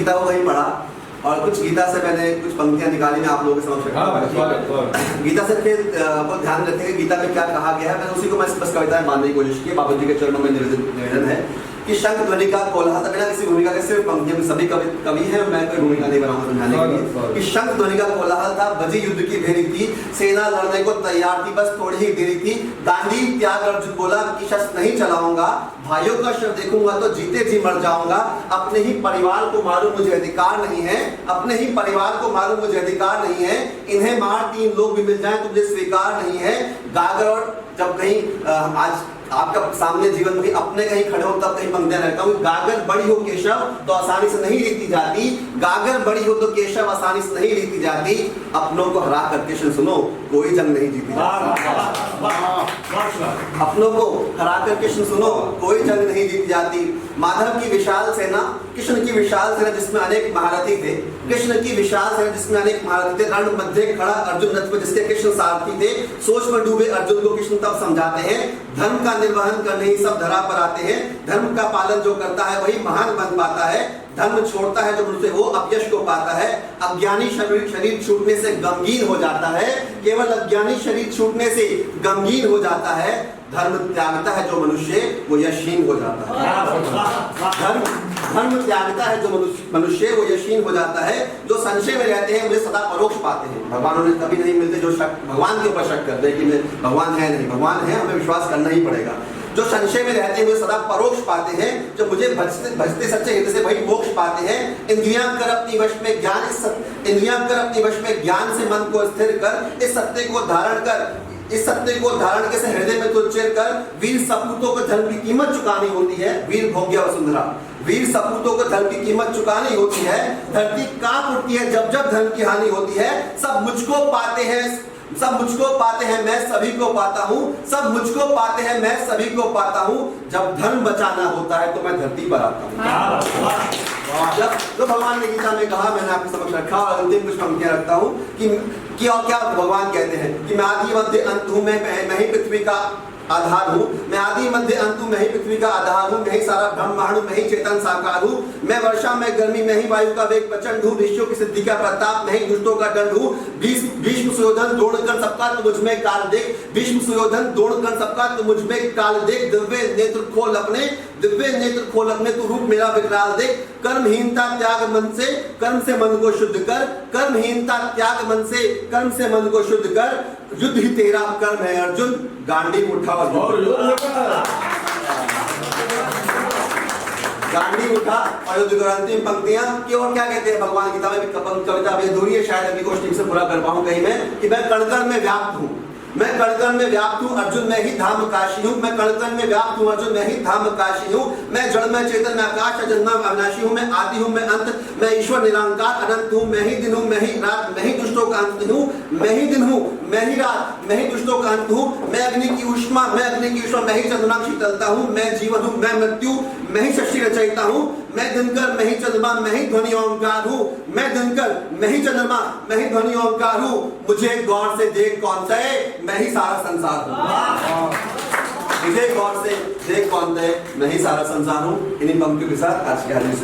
गीता को वही पढ़ा और कुछ गीता से मैंने कुछ पंक्तियां निकाली, मैं आप लोगों के समक्ष रखूंगा। गीता से फिर बहुत ध्यान रखेंगे गीता में क्या कहा गया है, मैंने उसी को मैं बस कविता में बांधने की कोशिश की। बाबा जी के चरणों में निवेदन है कि शंख ध्वनि का कोलाहल, बिना किसी भूमिका के सिर्फ पंक्तियों में सभी कवि हैं, मैं कोई भूमिका नहीं बनाऊंगा समझाने के लिए कि शंख ध्वनि का कोलाहल था, बजी युद्ध की भेरी थी, सेना लड़ने को तैयार थी, बस थोड़ी ही देरी थी, गांधी त्याग अर्जुन बोला कि शस्त्र नहीं चलाऊंगा, भाइयों का शव देखूंगा तो जीते जी मर जाऊंगा, अपने ही परिवार को मालूम मुझे अधिकार नहीं है, अपने ही परिवार को मालूम मुझे अधिकार नहीं है, इन्हें मार 3 लोग भी मिल जाए तो मुझे स्वीकार नहीं है। गागर और जब कहीं आज आपका सामने जीवन में अपने कहीं खड़े हो तब कहीं पंक्तियां रहता हूँ, गागर बड़ी हो केशव तो आसानी से नहीं रीति जाती, गागर बड़ी हो तो केशव आसानी से नहीं रीति जाती, अपनों को हरा कर कृष्ण सुनो कोई जंग नहीं जीती जाती, अपनों को हरा कर कृष्ण सुनो कोई जंग नहीं जीती जाती। माधव की विशाल सेना, कृष्ण की विशाल सेना जिसमें अनेक महारथी थे, कृष्ण की विशाल सेना जिसमें अनेक महारथी थे, रण मध्य खड़ा अर्जुन रथ पे जिसके कृष्ण सारथी थे, सोच में डूबे अर्जुन को कृष्ण तब समझाते हैं, धर्म का निर्वहन करने ही सब धरा पर आते हैं, धर्म का पालन जो करता है वही महान बन पाता है, धर्म छोड़ता है जो मुझसे वो अपयश को पाता है, अज्ञानी शरीर छूटने से गमगीन हो जाता है, केवल अज्ञानी शरीर छूटने से गमगीन हो जाता है, धर्म त्यागता है जो मनुष्य वो यशहीन हो जाता है, धर्म त्यागता है जो मनुष्य वो यशहीन हो जाता है, जो संशय में रहते हैं मुझे सदा परोक्ष पाते हैं, भगवान उन्हें कभी नहीं मिलते, जो शक भगवान के ऊपर शक करते हैं कि भगवान है नहीं, भगवान है हमें विश्वास करना ही पड़ेगा, जो संशय में रहते हुए सदा परोक्ष पाते हैं, जो मुझे भजते सच्चे हृदय से वही मोक्ष पाते हैं। इंद्रियां कर अपनी वश में ज्ञान, इंद्रियां कर अपनी वश में ज्ञान से मन को स्थिर कर, इस सत्य को धारण कर, इस सत्य को धारण के से हृदय में तो चेर कर, वीर सपूतों को धर्म की कीमत चुकानी होती है, वीर भोग्य वसुंधरा, वीर सपूतों को धर्म की कीमत चुकानी होती है, धरती कांप उठती है जब जब धर्म की हानि होती है, सब मुझको पाते हैं, सब मुझको पाते हैं मैं सभी को पाता हूँ, सब मुझको पाते हैं मैं सभी को पाता हूँ, जब धर्म बचाना होता है तो मैं धरती पर आता हूँ। जब तो भगवान ने गीता में कहा, मैंने आपके समक्ष रखा और अंतिम कुछ पंक्तियां रखता हूँ कि और क्या भगवान कहते हैं कि मैं आदि मध्य अंत हूँ, मैं ही पृथ्वी का आधार हूँ, मैं आदि मध्य अंत हूँ, मैं ही पृथ्वी का आधार हूँ, मैं ही सारा ब्रह्मांड हूँ, मैं ही चेतन साकार हूँ, मैं वर्षा में गर्मी, मैं ही वायु का वेग प्रचंड हूँ, ऋषियों की सिद्धि का प्रताप, मैं ही दुष्टों का दंड हूँ, भीष्म सुयोधन द्रोण कर सबका तो मुझ में काल देख, भीष्म सुयोधन द्रोण कर सबका तो मुझ में काल देख, दिव्य नेत्र खोल अपने, दिव्य नेत्र खोल अपने तू रूप मेरा विकराल देख, कर्महीनता त्याग मन से, कर्म से मन को शुद्ध कर, कर्महीनता त्याग मन से, कर्म से मन को शुद्ध कर, युद्ध ही तेरा कर्म है अर्जुन, गांडीव उठा और गांडीव उठा और युद्ध कर। अंतिम पंक्तियां कि और क्या कहते हैं भगवान गीता में, कविता अभी अधूरी है, शायद अभी कोशिश से पूरा कर पाऊं कहीं में, कि मैं कण कण में व्याप्त हूं, मैं कण में व्याप्त हूँ अर्जुन, मैं ही धाम काशी हूँ, मैं कण में व्याप्त हूँ अर्जुन, मैं ही धाम काशी हूँ, मैं जड़ में चेतन में आकाश अजन्मा अविनाशी हूँ, मैं आदि हूँ मैं अंत, मैं ईश्वर निरंकार अनंत हूँ, मैं ही दिन हूँ मैं ही रात, मैं ही दुष्टों का अंत हूँ, मैं ही दिन हूँ मैं ही रात, मैं ही दुष्टों का अंत हूँ, मैं अग्नि की ऊष्मा, मैं अग्नि की ऊष्मा, मैं ही चंद्रमा शीतलता हूँ, मैं जीवन हूँ मैं मृत्यु, मैं ही शशि रचयिता हूँ, मैं दिनकर मैं ही चंद्रमा, मैं ही ध्वनि ओंकार हूँ, मैं दिनकर मैं ही चंद्रमा, मैं ही ध्वनि ओंकार हूँ, मुझे गौर से देख कौन सा है, मैं ही सारा संसार हूँ, मुझे गौर से देख कौन है, मैं ही सारा संसार हूँ। इन्हीं पंक्तियों के साथ आज के हाजिर